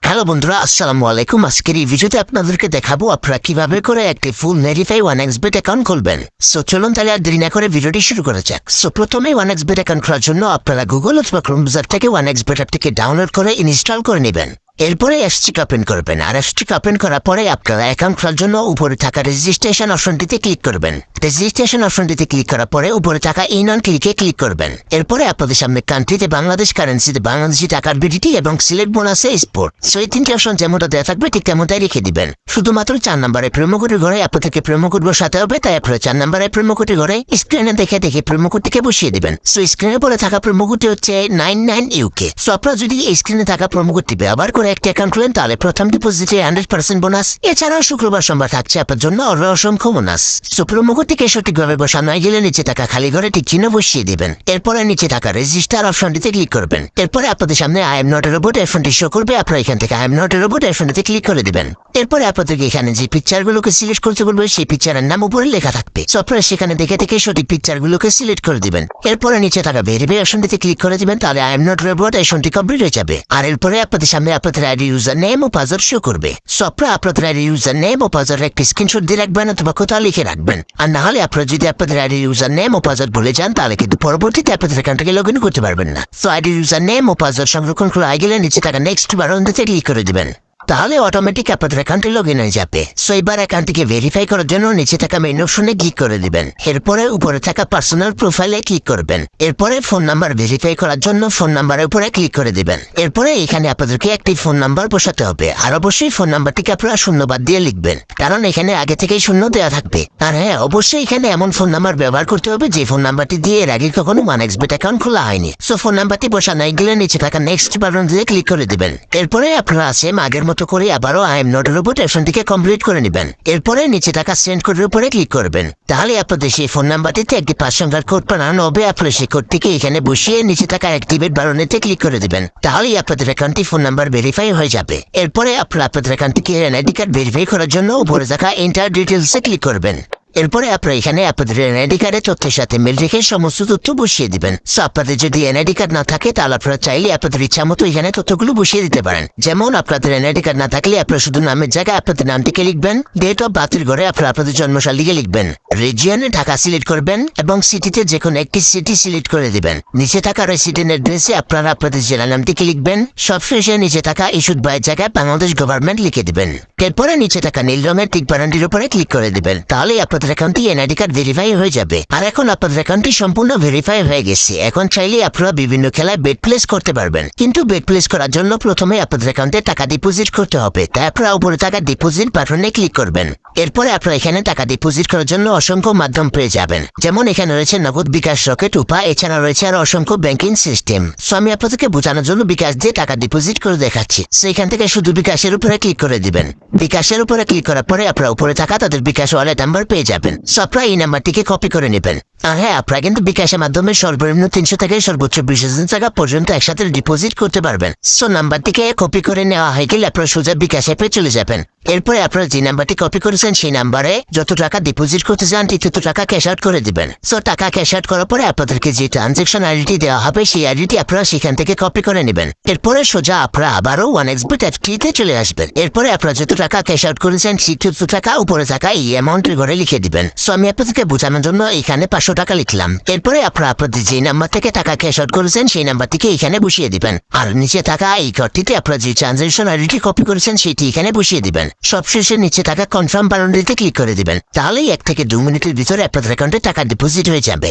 Hello বন্ধুরা, আসসালামু আলাইকুম। আজকের এই ভিডিওতে আপনাদেরকে দেখাবো আপনারা কিভাবে করে একটি ফুল ভেরিফাই 1xBet অ্যাকাউন্ট খুলবেন। সো চলুন তাহলে আর দেরি না করে ভিডিওটি শুরু করা যাক। সো প্রথমে 1xBet অ্যাকাউন্ট খোলার জন্য আপনারা গুগল অথবা ক্রোম ব্রাউজার থেকে 1xBet অ্যাপটিকে ডাউনলোড করে ইনস্টল করে নেবেন। এরপরে এসটিক ওপেন করবেন, আর এসটিক ওপেন করার পরে আপনারা অ্যাকাউন্ট খোলার জন্য উপরে থাকা রেজিস্ট্রেশন অপশনটিতে ক্লিক করবেন। রেজিস্ট্রেশন অপশনটিতে ক্লিক করার পরে উপরে থাকা ইন অন ক্লিকে ক্লিক করবেন। এরপরে আপনাদের সামনে কান্ট্রিতে বাংলাদেশ, কারেন্সিতে বাংলাদেশি টাকার বিডিটি এবং সিলেক্ট বোনাসে স্পোর্ট। সো এই তিনটি অপশন যেমনটা দেওয়া থাকবে ঠিক তেমনটাই রেখে দিবেন। শুধুমাত্র 4 নম্বরে প্রোমো কোডের ঘরে আপনাদেরকে প্রোমো কোড বসাতে হবে, তাই আপনারা 4 নম্বরে প্রোমো কোডের ঘরে স্ক্রিনে দেখে প্রোমো কোডটিকে বসিয়ে দিবেন। সো স্ক্রিনে পরে থাকা প্রোমো কোডটি হচ্ছে 99UK। সো আপনারা যদি এই স্ক্রিনে থাকা প্রোমো কোডটি ব্যবহার করে একটি অ্যাকাউন্ট খুলেন তাহলে প্রথম ডিপোজিটে 100% বোনাস, এছাড়াও শুক্রবার সোমবার থাকছে আপনার জন্য আরো অসংখ্য বোনাস। সো প্রোমো কোডটিকে সঠিকভাবে বসানো হয়ে গেলে নিচে থাকা খালি ঘরে টিক চিহ্ন বসিয়ে দিবেন। এরপরে নিচে থাকা রেজিস্টার অপশনটিতে ক্লিক করবেন। এরপরে আপনাদের সামনে I am not a robot অপশনটি শো করবে, আপনারা এখান থেকে I am not a robot অপশনটিতে ক্লিক করে দিবেন। এরপরে আপনাদেরকে এখানে যে পিকচারগুলোকে সিলেক্ট করতে বলবে সেই পিকচারের নাম উপরে লেখা থাকবে। সো আপনারা সেখানে দেখে সঠিক পিকচারগুলোকে সিলেক্ট করে দিবেন। এরপরে নিচে থাকা ভেরিফাই অপশনটিতে ক্লিক করে দিবেন, তাহলে আই এম নট রোবট অপশনটি কমপ্লিট হয়ে যাবে। আর এরপরে আপনাদের সামনে আপনাদের আইডি ইউজার নেম ও পাসওয়ার্ড শো করবে। সো আপনারা আপনাদের আইডি ইউজার নেম ও পাসওয়ার্ড একটি স্ক্রিনশট দিয়ে রাখবেন অথবা কোথাও লিখে রাখবেন। আর না হলে আপনারা যদি আপনাদের আইডি ইউজার নেম ও পাসওয়ার্ড ভুলে যান তাহলে কিন্তু পরবর্তীতে আপনাদের অ্যাকাউন্টকে লগ ইন করতে পারবেন না। সো আইডি ইউজার নেম ও পাসওয়ার্ড সংরক্ষণ করা হয়ে গেলে নিচে থাকা নেক্সট বাটনটিতে ক্লিক করে দিবেন, তাহলে অটোমেটিক আপনাদের অ্যাকাউন্টে লগ ইন হয়ে যাবে। সো এবার অ্যাকাউন্টটিকে ভেরিফাই করার জন্য নিচে থাকা মেইন অপশনে ক্লিক করে দিবেন। এরপরে উপরে থাকা পার্সোনাল প্রোফাইলে ক্লিক করবেন। এরপরে ফোন নাম্বার ভেরিফাই করার জন্য ফোন নাম্বারের উপরে ক্লিক করে দিবেন। এরপরে এখানে আপনাদেরকে একটি ফোন নাম্বার বসাতে হবে, আর অবশ্যই ফোন নাম্বারটিকে আপনারা শূন্যবাদ দিয়ে লিখবেন, কারণ এখানে আগে থেকেই শূন্য দেওয়া থাকবে। আর হ্যাঁ, অবশ্যই এখানে এমন ফোন নাম্বার ব্যবহার করতে হবে যে ফোন নাম্বারটি দিয়ে এর আগে কখনো 1xBet অ্যাকাউন্ট খোলা হয়নি। সো ফোন নাম্বারটি বসানো গেলে নিচে থাকা নেক্সট বাটন দিয়ে ক্লিক করে দিবেন। এরপরে আপনারা আছে আগের মতো করে আবারও আই এম নট রোবট অপশনটিকে কমপ্লিট করে নেবেন। এরপরে নিচে থাকা সেন্ড কোডের উপরে ক্লিক করবেন, তাহলে আপনাদের সেই ফোন নাম্বারটিতে একটি 5 সংখ্যার কোড পাঠানো হবে। আপনারা সেই কোডটিকে এখানে বসিয়ে নিচে থাকা অ্যাক্টিভেট বাটনেতে ক্লিক করে দিবেন, তাহলেই আপনাদের অ্যাকাউন্টটি ফোন নাম্বার ভেরিফাই হয়ে যাবে। এরপরে আপনারা আপনাদের অ্যাকাউন্টটিকে এনআইডি কার্ড ভেরিফাই করার জন্য উপরে থাকা এন্টার ডিটেলসে ক্লিক করবেন। এরপরে আপনারা এখানে আপনাদের এনআইডি কার্ডের তথ্যের সাথে মিল রেখে সমস্ত তথ্য বসিয়ে দিবেন। সো আপনাদের যদি এনআইডি কার্ড না থাকে তাহলে আপনারা চাইলে আপনাদের ইচ্ছা মতো এখানে তথ্যগুলো বসিয়ে দিতে পারেন। যেমন আপনাদের এনআইডি কার্ড না থাকলে আপনারা শুধু নামের জায়গায় আপনাদের নামটিকে লিখবেন, ডেট অফ বার্থের ঘরে আপনারা আপনাদের জন্মসাল লিখে লিখবেন, রিজিয়নে ঢাকা সিলেক্ট করবেন এবং সিটিতে যে কোনো একটি সিটি সিলেক্ট করে দিবেন। নিচে থাকা রেসিডেন্ট অ্যাড্রেসে আপনারা আপনাদের জেলা নামটিকে লিখবেন। সবশেষে নিচে থাকা ইস্যুড বাই জায়গায় বাংলাদেশ গভর্নমেন্ট লিখে দিবেন। এরপরে নিচে থাকা নীল রঙের টিক বাটনটির উপরে ক্লিক করে দিবেন, তাহলে আপনাদের অ্যাকাউন্টটি এনআইডি কার্ড ভেরিফাই হয়ে যাবে। আর এখন আপনাদের অ্যাকাউন্টটি সম্পূর্ণ ভেরিফাই হয়ে গেছে। এখন চাইলে আপনারা বিভিন্ন খেলায় বেট প্লেস করতে পারবেন, কিন্তু বেট প্লেস করার জন্য প্রথমে আপনাদের অ্যাকাউন্টে টাকা ডিপোজিট করতে হবে। তাই আপনারা উপরে থাকা ডিপোজিট বাটনে ক্লিক করবেন। এরপরে আপনারা এখানে টাকা ডিপোজিট করার জন্য অসংখ্য মাধ্যম পেয়ে যাবেন, যেমন এখানে রয়েছে নগদ, বিকাশ, রকেট, উপা, এছাড়া রয়েছে আরো অসংখ্য ব্যাংকিং সিস্টেম। সো আমি আপনাদেরকে বোঝানোর জন্য বিকাশ দিয়ে টাকা ডিপোজিট করে দেখাচ্ছি। সেখান থেকে শুধু বিকাশের উপরে ক্লিক করে দিবেন। বিকাশের উপরে ক্লিক করার পরে আপনারা উপরে থাকা তাদের বিকাশ ওয়ালেট নাম্বার পেয়ে যাবেন। সো আপনারা এই নাম্বারটিকে কপি করে নেবেন। আর হ্যাঁ, আপনারা কিন্তু বিকাশের মাধ্যমে সর্বনিম্ন 300 থেকে সর্বোচ্চ 20,000 টাকা পর্যন্ত একসাথে ডিপোজিট করতে পারবেন। সো নাম্বারটিকে কপি করে নেওয়া হয়ে গেলে আপনারা সোজা বিকাশ অ্যাপে চলে যাবেন। এরপরে আপনারা যে নাম্বারটি কপি করেছেন সেই নাম্বারে যত টাকা ডিপোজিট করতে চান ঠিক তত টাকা ক্যাশ আউট করে দিবেন। সো টাকা ক্যাশ আউট করার পরে আপনাদেরকে যে ট্রানজেকশন আইডিটি দেওয়া হবে সেই আইডিটি আপনারা সেখান থেকে কপি করে নেবেন। এরপরে সোজা আপনারা আবারও 1xBet অ্যাপটিতে চলে আসবেন। এরপরে আপনারা যত টাকা ক্যাশ আউট করেছেন ঠিক তত টাকা উপরে থাকা এই অ্যামাউন্টের ঘরে লিখে দিবেন। সো আমি আপনাদেরকে বোঝানোর জন্য এখানে 500 টাকা লিখলাম। এরপরে আপনারা আপনাদের যে নাম্বার থেকে টাকা ক্যাশ আউট করেছেন সেই নাম্বারটিকে এখানে বসিয়ে দিবেন। আর নিচে থাকা এই ঘরটিতে আপনারা যে ট্রানজেকশন আইডিটি কপি করেছেন সেটি এখানে বসিয়ে দিবেন। সবশেষে নিচে থাকা কনফার্ম বাটনটিতে ক্লিক করে দিবেন, তাহলেই 1 থেকে 2 মিনিটের ভিতরে আপনাদের অ্যাকাউন্টে টাকা ডিপোজিট হয়ে যাবে।